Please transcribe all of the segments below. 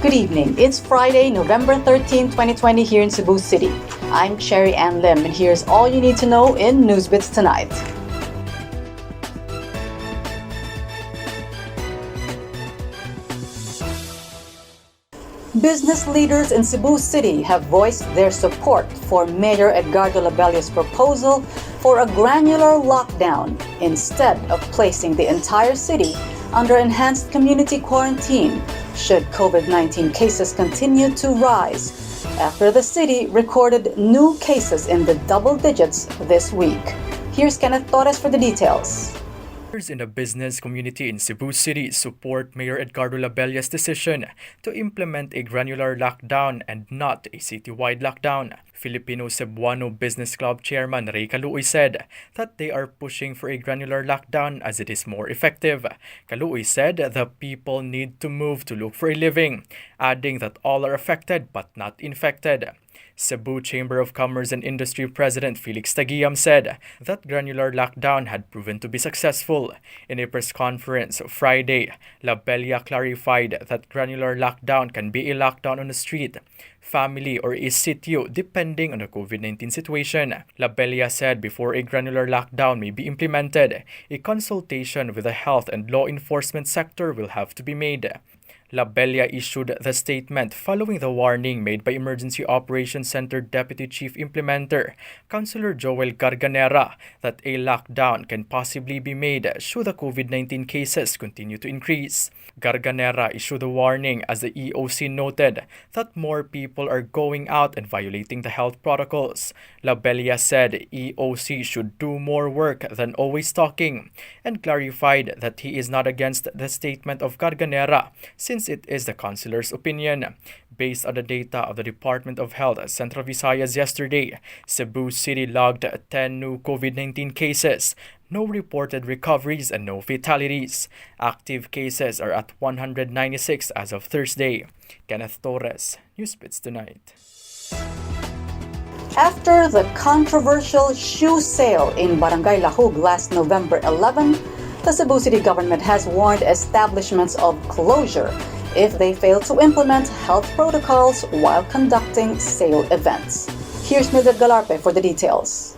Good evening. It's Friday, November 13, 2020 here in Cebu City. I'm Cherry Ann Lim, and here's all you need to know in NewsBits tonight. Business leaders in Cebu City have voiced their support for Mayor Edgardo Labellia's proposal for a granular lockdown instead of placing the entire city under enhanced community quarantine should COVID-19 cases continue to rise after the city recorded new cases in the double digits this week. Here's Kenneth Torres for the details. In the business community in Cebu City support Mayor Edgardo Labelia's decision to implement a granular lockdown and not a citywide lockdown. Filipino Cebuano Business Club Chairman Ray Kaluoy said that they are pushing for a granular lockdown as it is more effective. Kaluoy said the people need to move to look for a living, adding that all are affected but not infected. Cebu Chamber of Commerce and Industry President Felix Taguiam said that granular lockdown had proven to be successful. In a press conference Friday, Labella clarified that granular lockdown can be a lockdown on the street, family, or a sitio depending on the COVID-19 situation. Labella said before a granular lockdown may be implemented, a consultation with the health and law enforcement sector will have to be made. Labella issued the statement following the warning made by Emergency Operations Center Deputy Chief Implementer, Councilor Joel Garganera, that a lockdown can possibly be made should the COVID-19 cases continue to increase. Garganera issued a warning as the EOC noted that more people are going out and violating the health protocols. Labella said EOC should do more work than always talking and clarified that he is not against the statement of Garganera since it is the councilor's opinion. Based on the data of the Department of Health Central Visayas yesterday, Cebu City logged 10 new COVID-19 cases, no reported recoveries and no fatalities. Active cases are at 196 as of Thursday. Kenneth Torres, NewsBits Tonight. After the controversial shoe sale in Barangay Lahug last November 11, the Cebu City government has warned establishments of closure if they fail to implement health protocols while conducting sale events. Here's Mildred Galarpe for the details.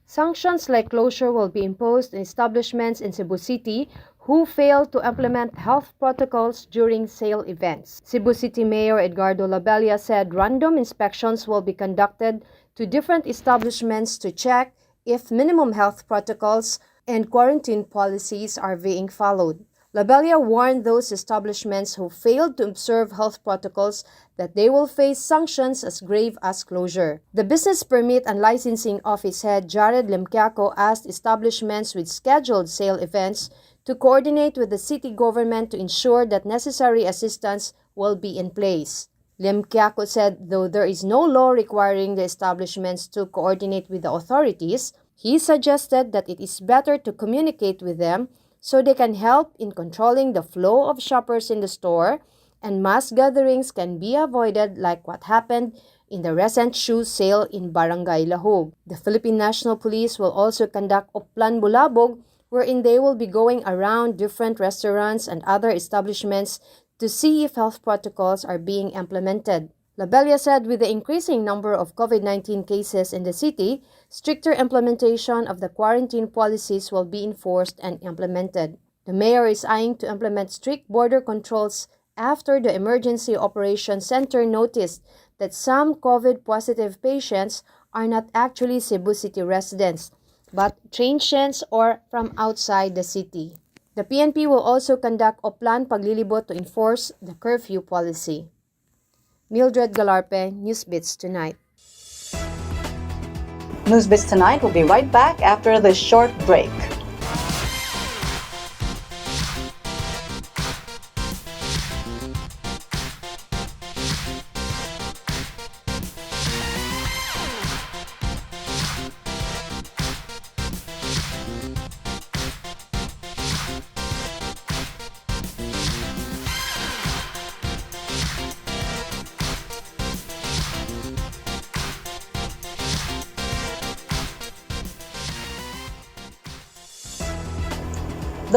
Sanctions like closure will be imposed on establishments in Cebu City who fail to implement health protocols during sale events. Cebu City Mayor Edgardo Labella said random inspections will be conducted to different establishments to check if minimum health protocols and quarantine policies are being followed. Labella warned those establishments who failed to observe health protocols that they will face sanctions as grave as closure. The Business Permit and Licensing Office head Jared Lemquiaco asked establishments with scheduled sale events to coordinate with the city government to ensure that necessary assistance will be in place. Lemquiaco said though there is no law requiring the establishments to coordinate with the authorities, he suggested that it is better to communicate with them so they can help in controlling the flow of shoppers in the store and mass gatherings can be avoided like what happened in the recent shoe sale in Barangay Lahug. The Philippine National Police will also conduct Oplan Bulabog wherein they will be going around different restaurants and other establishments to see if health protocols are being implemented. Labella said with the increasing number of COVID-19 cases in the city, stricter implementation of the quarantine policies will be enforced and implemented. The mayor is eyeing to implement strict border controls after the Emergency Operations Center noticed that some COVID-positive patients are not actually Cebu City residents, but transients or from outside the city. The PNP will also conduct Oplan Paglilibot to enforce the curfew policy. Mildred Galarpe, NewsBits Tonight. NewsBits Tonight will be right back after this short break.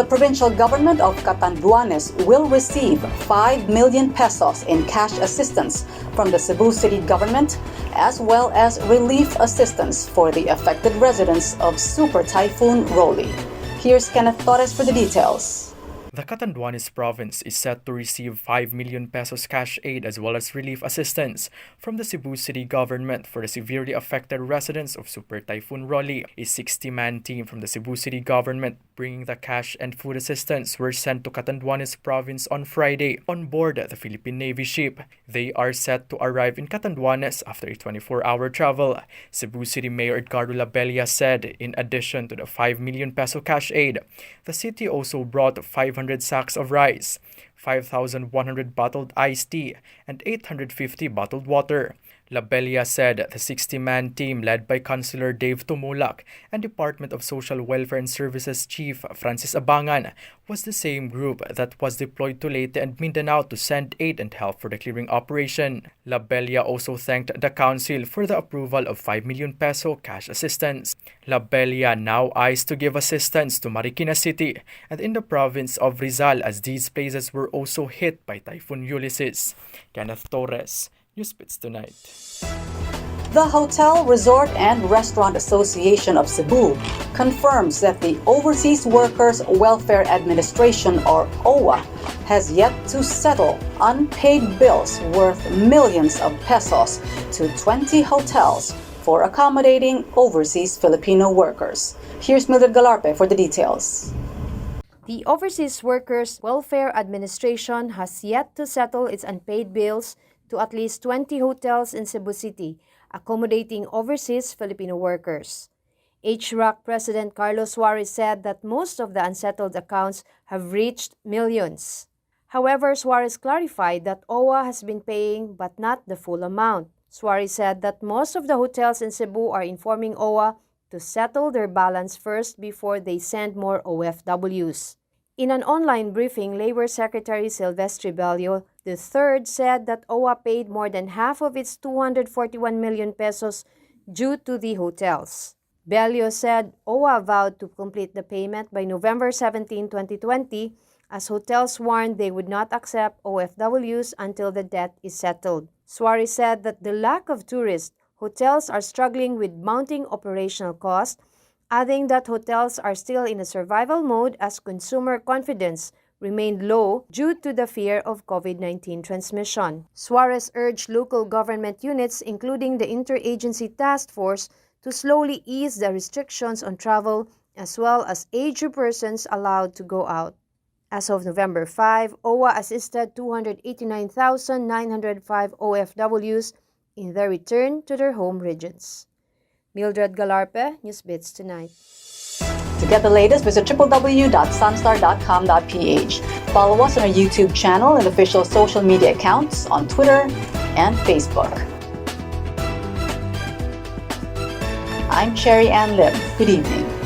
The provincial government of Catanduanes will receive 5 million pesos in cash assistance from the Cebu City government, as well as relief assistance for the affected residents of Super Typhoon Rolly. Here's Kenneth Torres for the details. The Catanduanes province is set to receive 5 million pesos cash aid as well as relief assistance from the Cebu City government for the severely affected residents of Super Typhoon Rolly. A 60-man team from the Cebu City government bringing the cash and food assistance were sent to Catanduanes province on Friday on board the Philippine Navy ship. They are set to arrive in Catanduanes after a 24-hour travel. Cebu City Mayor Edgardo Labella said in addition to the 5 million peso cash aid, the city also brought 500 sacks of rice, 5,100 bottled iced tea, and 850 bottled water. Labella said the 60-man team led by Councilor Dave Tumulak and Department of Social Welfare and Services Chief Francis Abangan was the same group that was deployed to Leyte and Mindanao to send aid and help for the clearing operation. Labella also thanked the council for the approval of 5 million peso cash assistance. Labella now eyes to give assistance to Marikina City and in the province of Rizal as these places were also hit by Typhoon Ulysses. Kenneth Torres, NewsBits Tonight. The Hotel, Resort and Restaurant Association of Cebu confirms that the Overseas Workers Welfare Administration, or OWA, has yet to settle unpaid bills worth millions of pesos to 20 hotels for accommodating overseas Filipino workers. Here's Mildred Galarpe for the details. The Overseas Workers Welfare Administration has yet to settle its unpaid bills to at least 20 hotels in Cebu City, accommodating overseas Filipino workers. HRAC President Carlos Suarez said that most of the unsettled accounts have reached millions. However, Suarez clarified that OWA has been paying but not the full amount. Suarez said that most of the hotels in Cebu are informing OWA to settle their balance first before they send more OFWs. In an online briefing, Labor Secretary Silvestre Bello III said that OWA paid more than half of its 241 million pesos due to the hotels. Bello said OWA vowed to complete the payment by November 17, 2020, as hotels warned they would not accept OFWs until the debt is settled. Suarez said that the lack of tourists, hotels are struggling with mounting operational costs, adding that hotels are still in a survival mode as consumer confidence remained low due to the fear of COVID-19 transmission. Suarez urged local government units, including the Interagency Task Force, to slowly ease the restrictions on travel as well as aged persons allowed to go out. As of November 5, OWA assisted 289,905 OFWs in their return to their home regions. Mildred Galarpe, NewsBits Tonight. To get the latest, visit www.sunstar.com.ph. Follow us on our YouTube channel and official social media accounts on Twitter and Facebook. I'm Cherry Ann Lim. Good evening.